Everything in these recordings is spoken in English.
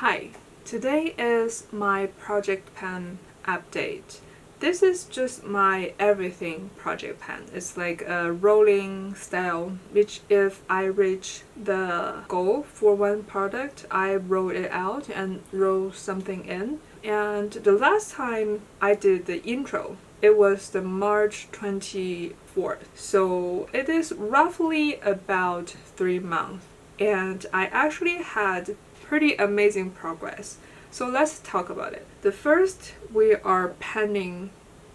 Hi, today is my project pen update. This is just my everything project pen. It's like a rolling style, which if I reach the goal for one product, I roll it out and roll something in. And the last time I did the intro, it was the March 24th. So it is roughly about 3 months. And I actually had pretty amazing progress. So let's talk about it. The first, we are penning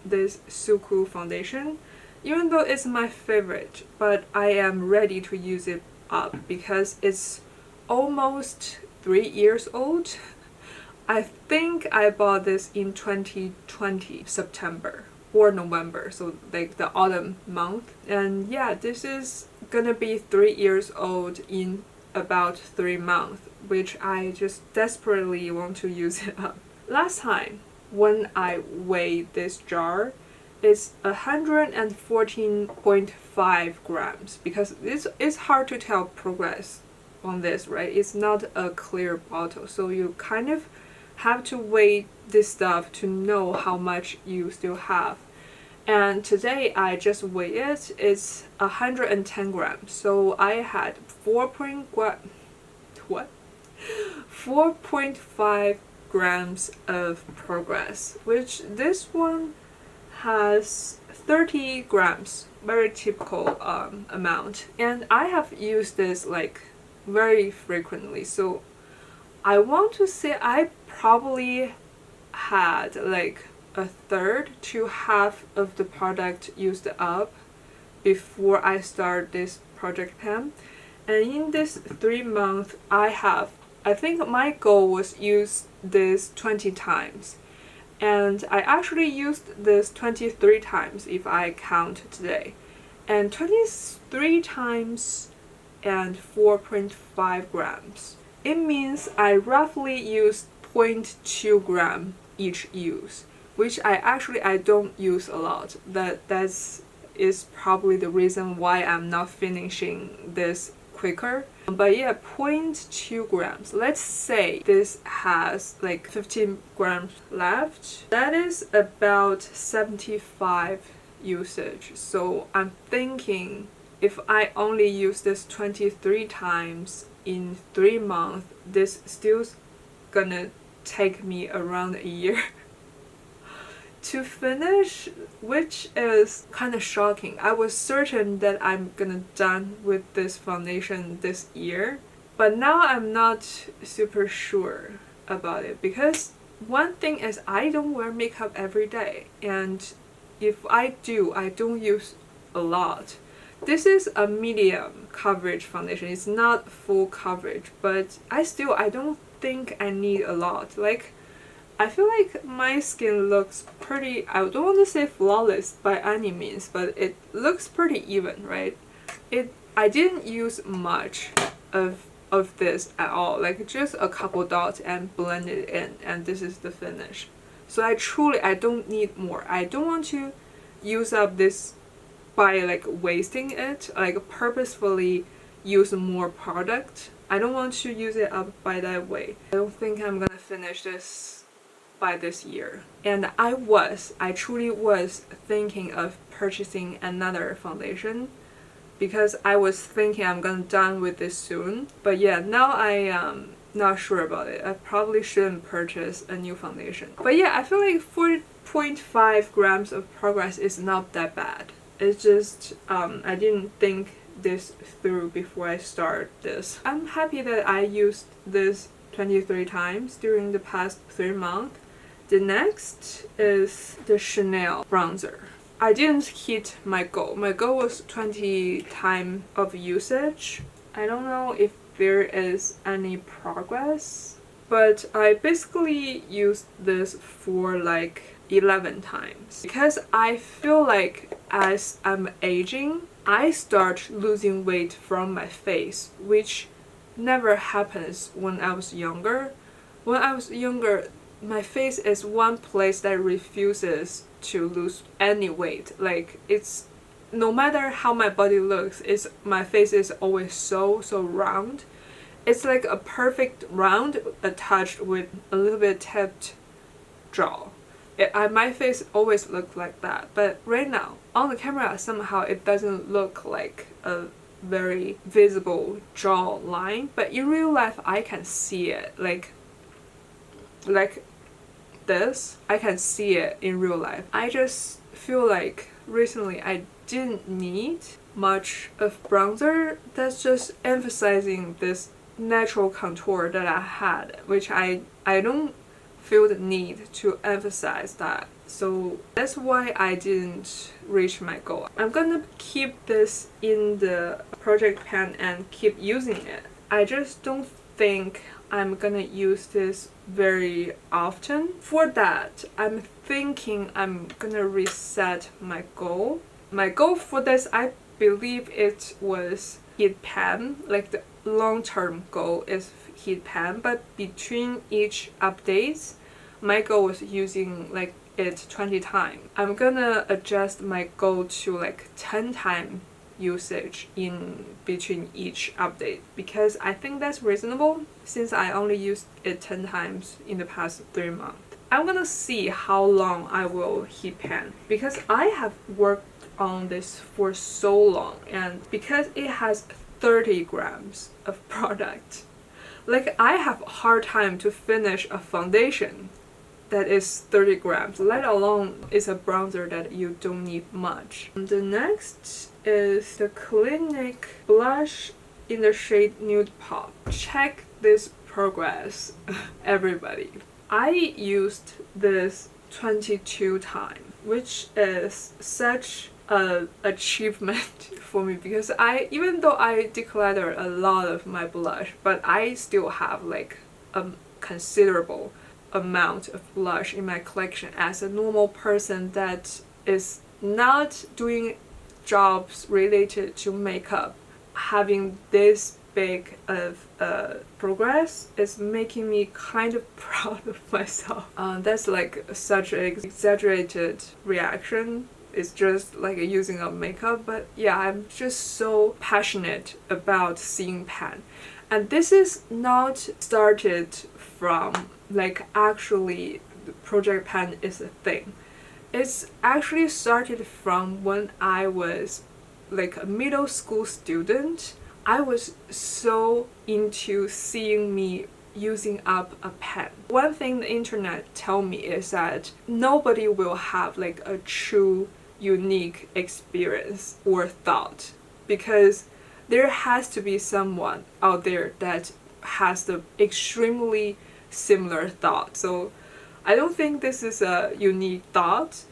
this SUQQU foundation. Even though it's my favorite, but I am ready to use it up because it's almost 3 years old. I think I bought this in 2020 September or November, so like the autumn month. And yeah, this is gonna be 3 years old in about 3 months, which I just desperately want to use it up. Last time when I weighed this jar, it's 114.5 grams because it's hard to tell progress on this, right? It's not a clear bottle, so you kind of have to weigh this stuff to know how much you still have. And today I just weighed it. It's 110 grams. So I had 4.5 grams of progress, which this one has 30 grams, very typical amount. And I have used this like very frequently. So I want to say I probably had like a third to half of the product used up before I start this project pen. And in this 3 months, I think my goal was use this 20 times. And I actually used this 23 times if I count today. And 23 times and 4.5 grams. It means I roughly used 0.2 gram each use, which I don't use a lot. That is probably the reason why I'm not finishing this quicker. But yeah, 0.2 grams. Let's say this has like 15 grams left. That is about 75 usage. So I'm thinking if I only use this 23 times in 3 months, this still gonna take me around a year to finish, which is kind of shocking. I was certain that I'm gonna done with this foundation this year, but now I'm not super sure about it because one thing is I don't wear makeup every day, and if I do, I don't use a lot. This is a medium coverage foundation. It's not full coverage, but I don't think I need a lot. Like, I feel like my skin looks pretty, I don't want to say flawless by any means, but it looks pretty even, right? I didn't use much of this at all, like just a couple dots and blend it in, and this is the finish. So I don't need more. I don't want to use up this by like wasting it, like purposefully use more product. I don't want to use it up by that way. I don't think I'm gonna finish this by this year. And I truly was thinking of purchasing another foundation because I was thinking I'm gonna done with this soon. But yeah, now I am not sure about it. I probably shouldn't purchase a new foundation. But yeah, I feel like 4.5 grams of progress is not that bad. It's just I didn't think this through before I start this. I'm happy that I used this 23 times during the past 3 months. The next is the Chanel bronzer. I didn't hit my goal. My goal was 20 times of usage. I don't know if there is any progress, but I basically used this for like 11 times because I feel like as I'm aging, I start losing weight from my face, which never happens when I was younger. When I was younger, my face is one place that refuses to lose any weight. Like, it's no matter how my body looks, my face is always so round. It's like a perfect round attached with a little bit tipped jaw. My face always looked like that, but right now on the camera somehow it doesn't look like a very visible jaw line, but in real life I can see it like this. I can see it in real life. I just feel like recently I didn't need much of bronzer. That's just emphasizing this natural contour that I had, which I don't feel the need to emphasize that. So that's why I didn't reach my goal. I'm gonna keep this in the project pan and keep using it. I just don't think I'm gonna use this very often. For that, I'm thinking I'm gonna reset my goal. My goal for this, I believe it was heat pan, like the long-term goal is heat pan, but between each updates, my goal was using like it 20 times. I'm gonna adjust my goal to like 10 times usage in between each update because I think that's reasonable since I only used it 10 times in the past 3 months. I'm gonna see how long I will heat pan because I have worked on this for so long, and because it has 30 grams of product, like I have a hard time to finish a foundation that is 30 grams, let alone is a bronzer that you don't need much. The next is the Clinique blush in the shade Nude Pop. Check this progress, everybody. I used this 22 times, which is such an achievement for me because even though I declutter a lot of my blush, but I still have like a considerable amount of blush in my collection as a normal person that is not doing jobs related to makeup. Having this big of progress is making me kind of proud of myself. That's like such an exaggerated reaction. It's just like using up makeup, but yeah, I'm just so passionate about seeing pan. And this is not started from like actually the project pan is a thing. It's actually started from when I was like a middle school student. I was so into seeing me using up a pen. One thing the internet tell me is that nobody will have like a true unique experience or thought because there has to be someone out there that has the extremely similar thought. So I don't think this is a unique thought,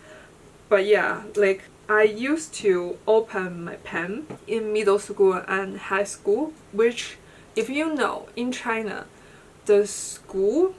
but yeah, like I used to open my pen in middle school and high school, which if you know, in China, the school,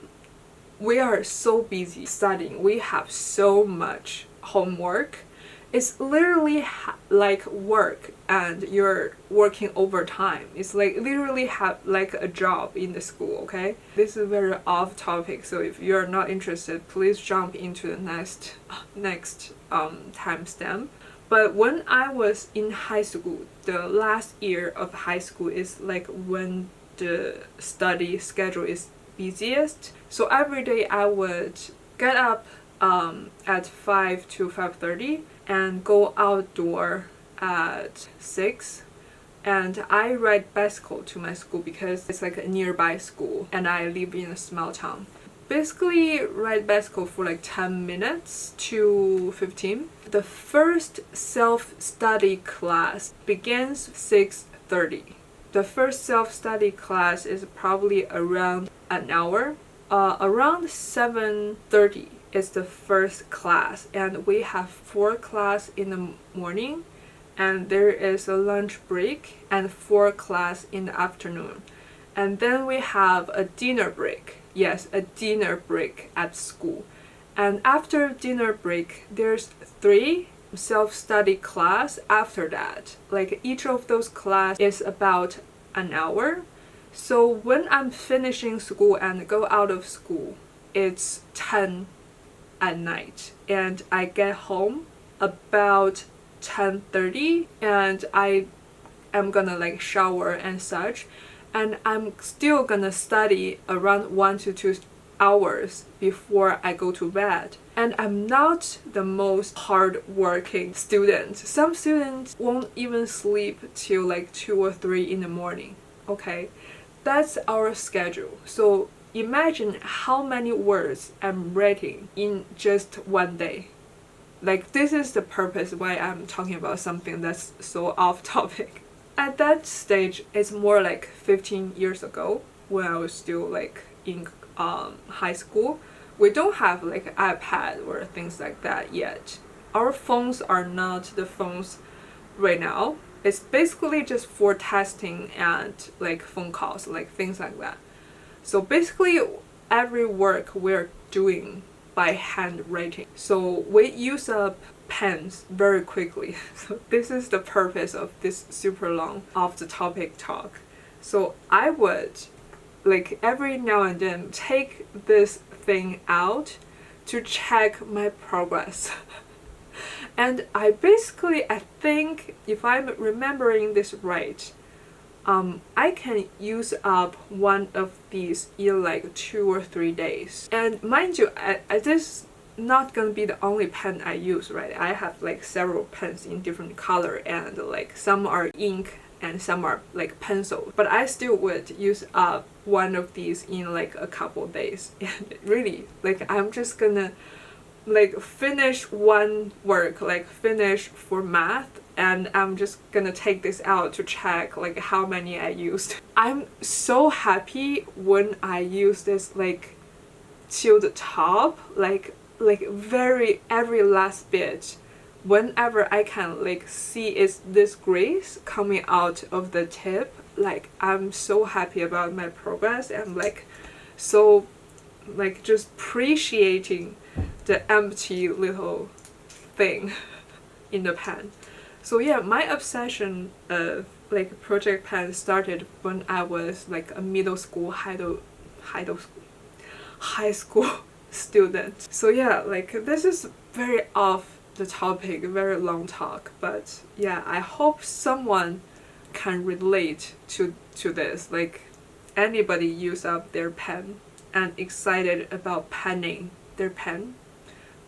we are so busy studying. We have so much homework. It's literally like work and you're working overtime. It's like literally have like a job in the school, okay? This is very off topic, so if you're not interested, please jump into the next timestamp. But when I was in high school, the last year of high school is like when the study schedule is busiest. So every day I would get up at 5 to 5:30 and go outdoor at 6, and I ride bicycle to my school because it's like a nearby school and I live in a small town. Basically ride bicycle for like 10 minutes to 15. The first self-study class begins 6:30. The first self-study class is probably around an hour. Around 7:30 is the first class, and we have 4 classes in the morning, and there is a lunch break and 4 classes in the afternoon, and then we have a dinner break. Yes, a dinner break at school, and after dinner break there's 3 self-study class after that. Like each of those class is about an hour. So when I'm finishing school and go out of school, it's 10 at night, and I get home about 10:30, and I am gonna like shower and such, and I'm still gonna study around 1 to 2 hours before I go to bed. And I'm not the most hardworking student. Some students won't even sleep till like 2 or 3 in the morning. Okay, that's our schedule. So imagine how many words I'm writing in just one day. Like, this is the purpose why I'm talking about something that's so off topic. At that stage, it's more like 15 years ago when I was still like in high school. We don't have like iPad or things like that yet. Our phones are not the phones right now. It's basically just for testing and like phone calls, like things like that. So basically every work we're doing by handwriting. So we use up pens very quickly. So this is the purpose of this super long off the topic talk. So I would like every now and then take this thing out to check my progress. And I think if I'm remembering this right, I can use up one of these in like 2 or 3 days. And mind you, this is not gonna be the only pen I use, right? I have like several pens in different color, and like some are ink and some are like pencil. But I still would use up one of these in like a couple days. And really, like I'm just gonna like finish one work, like finish for math, and I'm just gonna take this out to check like how many I used. I'm so happy when I use this like till the top, like every last bit. Whenever I can like see it's this grease coming out of the tip, like I'm so happy about my progress. And like so like just appreciating the empty little thing in the pen. So yeah, my obsession of like project pen started when I was like a middle school, high school student. So yeah, like this is very off the topic, very long talk, but yeah, I hope someone can relate to this. Like anybody use up their pen and excited about penning their pen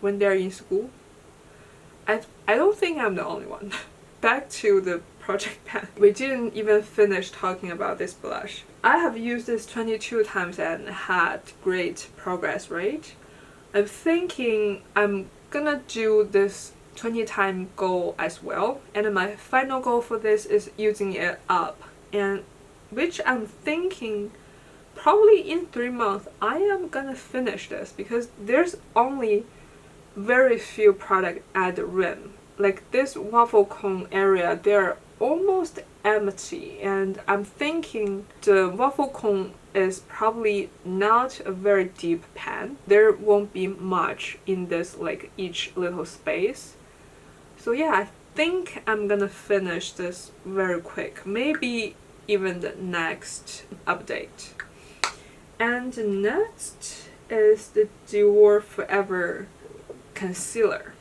when they're in school. I don't think I'm the only one. Back to the project pen. We didn't even finish talking about this blush. I have used this 22 times and had great progress rate. I'm thinking I'm gonna do this 20-time goal as well, and my final goal for this is using it up, and which I'm thinking probably in 3 months I am gonna finish this, because there's only very few products at the rim. Like this waffle cone area, they're almost empty, and I'm thinking the waffle cone is probably not a very deep pan. There won't be much in this like each little space. So yeah, I think I'm gonna finish this very quick, maybe even the next update. And next is the Dior Forever concealer,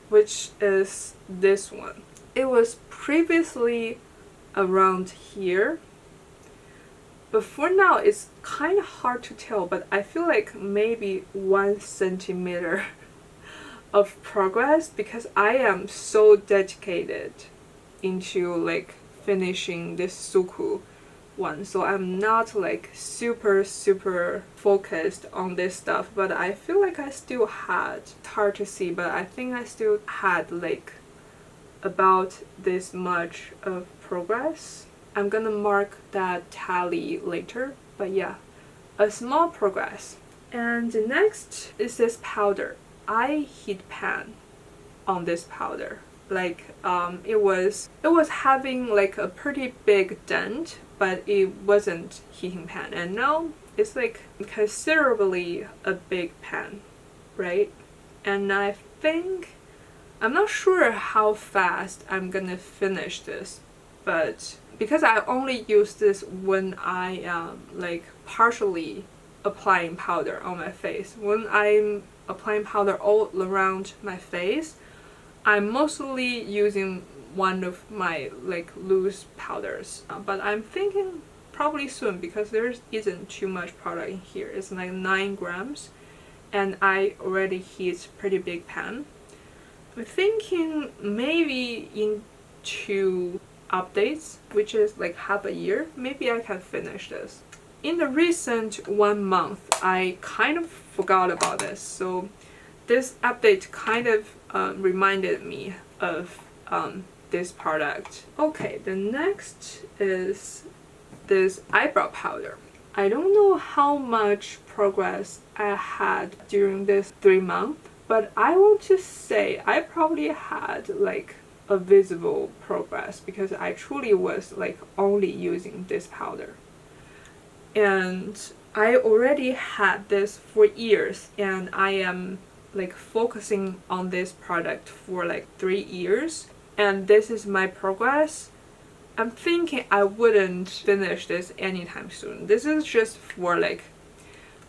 which is this one. It was previously around here, but for now it's kind of hard to tell, but I feel like maybe 1 centimeter of progress, because I am so dedicated into like finishing this SUQQU one. So I'm not like super focused on this stuff, but I feel like I still had, it's hard to see, but I think I still had like about this much of progress. I'm gonna mark that tally later, but yeah, a small progress. And next is this powder. I hit pan on this powder. Like it was having like a pretty big dent, but it wasn't hitting pan, and now it's like considerably a big pan, right? And I think, I'm not sure how fast I'm gonna finish this, but because I only use this when I am like partially applying powder on my face. When I'm applying powder all around my face, I'm mostly using one of my like loose powders, but I'm thinking probably soon because there isn't too much product in here. It's like 9 grams and I already hit pretty big pan. I'm thinking maybe in 2 updates, which is like half a year, maybe I can finish this. In the recent 1 month, I kind of forgot about this, so this update kind of reminded me of this product. Okay, the next is this eyebrow powder. I don't know how much progress I had during this 3 months, but I want to say I probably had like a visible progress because I truly was like only using this powder. And I already had this for years and I am like focusing on this product for like 3 years, and this is my progress. I'm thinking I wouldn't finish this anytime soon. This is just for like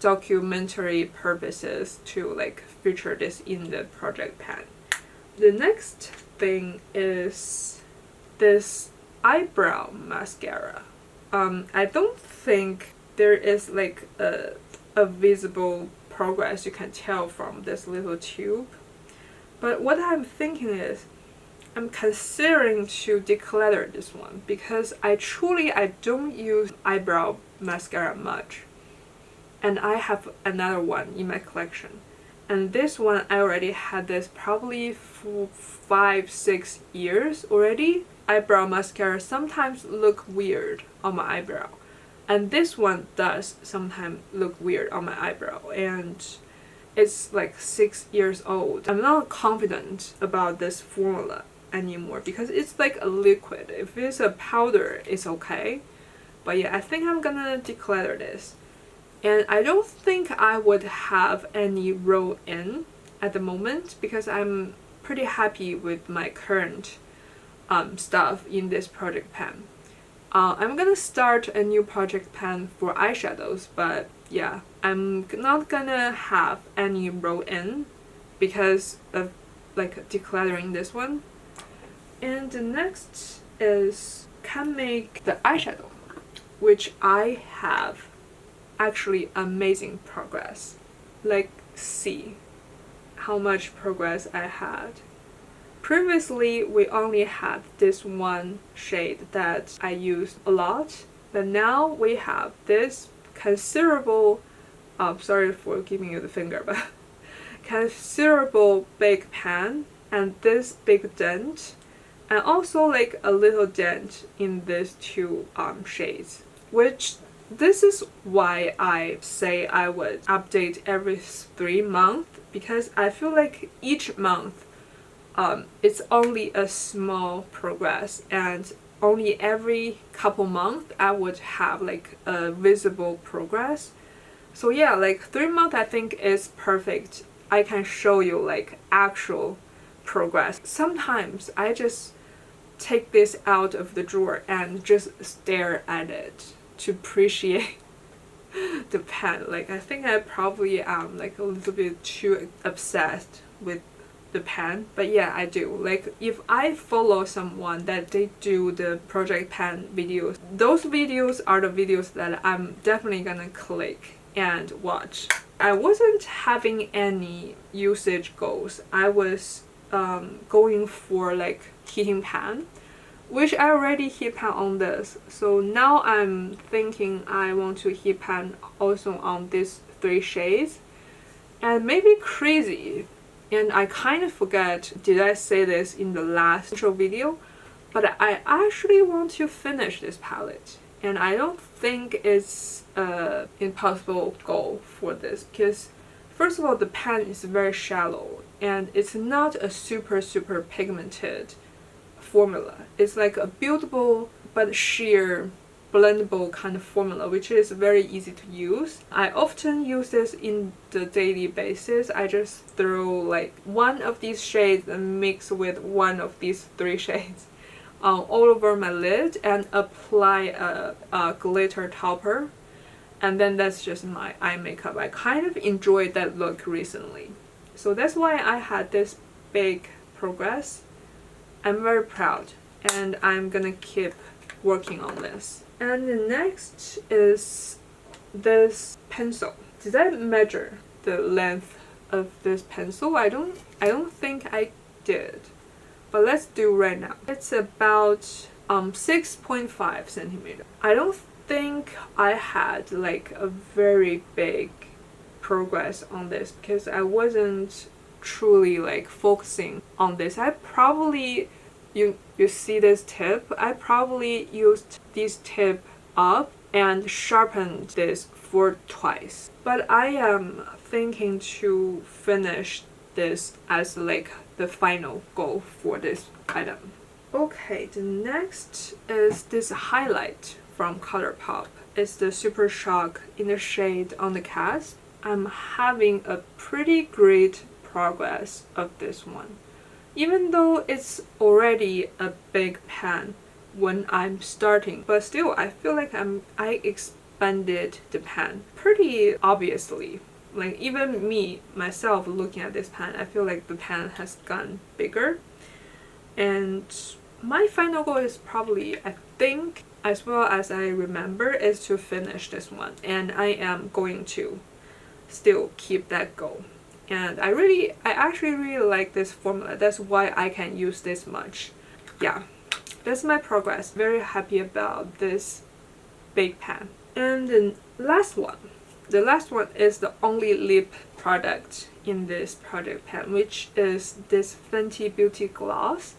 documentary purposes to like feature this in the project pan. The next thing is this eyebrow mascara. I don't think there is like a visible progress you can tell from this little tube, but what I'm thinking is I'm considering to declutter this one because I don't use eyebrow mascara much, and I have another one in my collection, and this one I already had this probably for 5-6 years already. Eyebrow mascara sometimes look weird on my eyebrow, and this one does sometimes look weird on my eyebrow, and it's like 6 years old. I'm not confident about this formula anymore because it's like a liquid. If it's a powder, it's okay, but yeah, I think I'm gonna declutter this. And I don't think I would have any roll-in at the moment because I'm pretty happy with my current stuff in this project pan. I'm gonna start a new project pan for eyeshadows, but yeah, I'm not gonna have any roll-in because of like decluttering this one. And the next is Canmake the eyeshadow, which I have actually amazing progress. Like, see how much progress I had. Previously, we only had this one shade that I used a lot, but now we have this considerable, sorry for giving you the finger, but considerable big pan and this big dent, and also like a little dent in these 2 shades, which this is why I say I would update every 3 months, because I feel like each month it's only a small progress, and only every couple months I would have like a visible progress. So yeah, like 3 months I think is perfect. I can show you like actual progress. Sometimes I just take this out of the drawer and just stare at it to appreciate the pan. Like, I think I probably am like a little bit too obsessed with the pan, but yeah, I do. Like, if I follow someone that they do the project pan videos, those videos are the videos that I'm definitely gonna click and watch. I wasn't having any usage goals. I was going for like heating pan, which I already heat pan on this. So now I'm thinking I want to heat pan also on these 3 shades, and maybe crazy. And I kind of forget, did I say this in the last intro video? But I actually want to finish this palette. And I don't think it's an impossible goal for this, because first of all, the pan is very shallow and it's not a super pigmented formula. It's like a buildable but sheer blendable kind of formula, which is very easy to use. I often use this in the daily basis. I just throw like one of these shades and mix with one of these 3 shades all over my lid and apply a glitter topper, and then that's just my eye makeup. I kind of enjoyed that look recently, so that's why I had this big progress. I'm very proud and I'm gonna keep working on this. And the next is this pencil. Did I measure the length of this pencil? I don't think I did. But let's do right now. It's about 6.5 centimeter. I don't think I had like a very big progress on this because I wasn't truly like focusing on this. I probably, you see this tip, I probably used this tip up and sharpened this for twice. But I am thinking to finish this as like the final goal for this item. Okay, the next is this highlight from Colourpop. It's the Super Shock in the shade on the Cusp. I'm having a pretty great progress of this one. Even though it's already a big pan when I'm starting, but still I feel like I expanded the pan pretty obviously. Like even me, myself, looking at this pan, I feel like the pan has gotten bigger. And my final goal is probably, I think, as well as I remember, is to finish this one. And I am going to still keep that goal. And I actually really like this formula. That's why I can use this much. Yeah, that's my progress. Very happy about this big pan. And the last one is the only lip product in this project pan, which is this Fenty Beauty Gloss.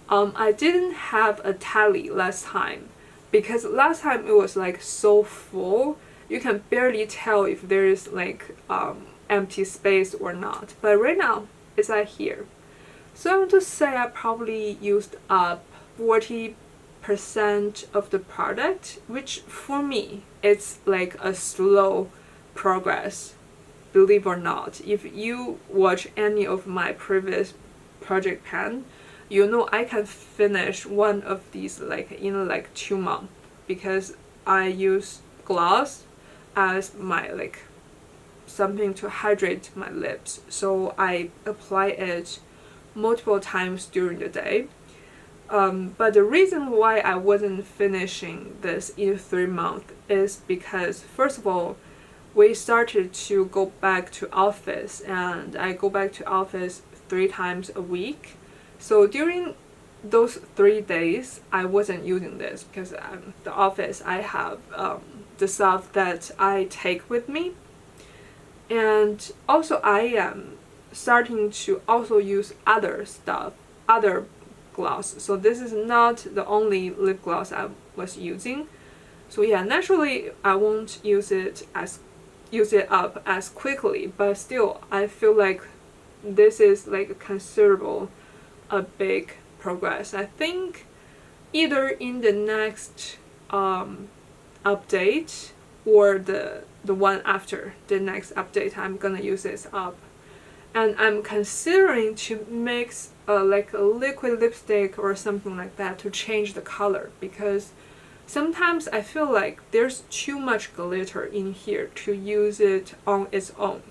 I didn't have a tally last time because last time it was like so full, you can barely tell if there is like empty space or not. But right now it's like here. So I want to say I probably used up 40% of the product, which for me it's like a slow progress, believe or not. If you watch any of my previous project pan, you know I can finish one of these like in like 2 months because I use gloss as my like something to hydrate my lips, so I apply it multiple times during the day. But the reason why I wasn't finishing this in 3 months is because, first of all, we started to go back to office, and I go back to office 3 times a week. So during those 3 days, I wasn't using this because the office I have the stuff that I take with me, and also I am starting to also use other stuff, other gloss. So this is not the only lip gloss I was using. So yeah, naturally I won't use it up as quickly, but still I feel like this is like a big progress. I think either in the next update or the one after the next update, I'm gonna use this up. And I'm considering to mix like a liquid lipstick or something like that to change the color, because sometimes I feel like there's too much glitter in here to use it on its own.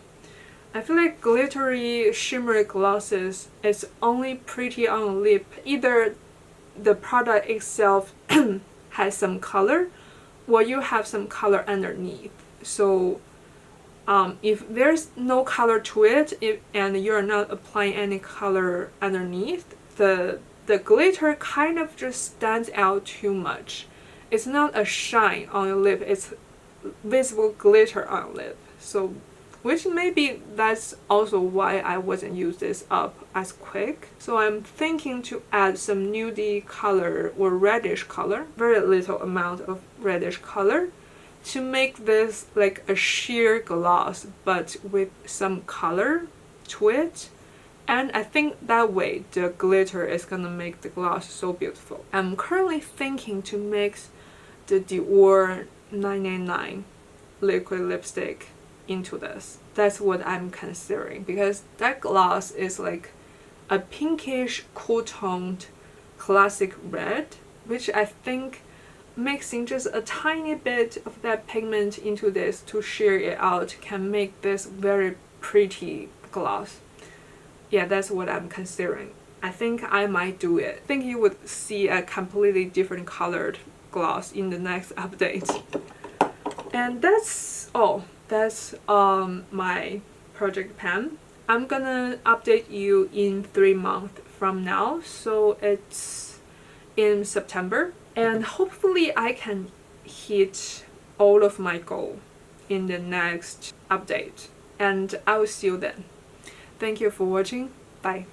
I feel like glittery, shimmery glosses is only pretty on lip. Either the product itself has some color, or you have some color underneath. So if there's no color to it, and you're not applying any color underneath, the glitter kind of just stands out too much. It's not a shine on your lip, it's visible glitter on lip. So, which maybe that's also why I wasn't use this up as quick. So I'm thinking to add some nudie color or reddish color, very little amount of reddish color, to make this like a sheer gloss but with some color to it. And I think that way the glitter is gonna make the gloss so beautiful. I'm currently thinking to mix the Dior 999 liquid lipstick into this. That's what I'm considering, because that gloss is like a pinkish cool toned classic red, which I think mixing just a tiny bit of that pigment into this to sheer it out can make this very pretty gloss. Yeah, that's what I'm considering. I think I might do it. I think you would see a completely different colored gloss in the next update. And that's all. That's my project pan. I'm gonna update you in 3 months from now, so it's in September, and hopefully I can hit all of my goal in the next update, and I will see you then. Thank you for watching. Bye.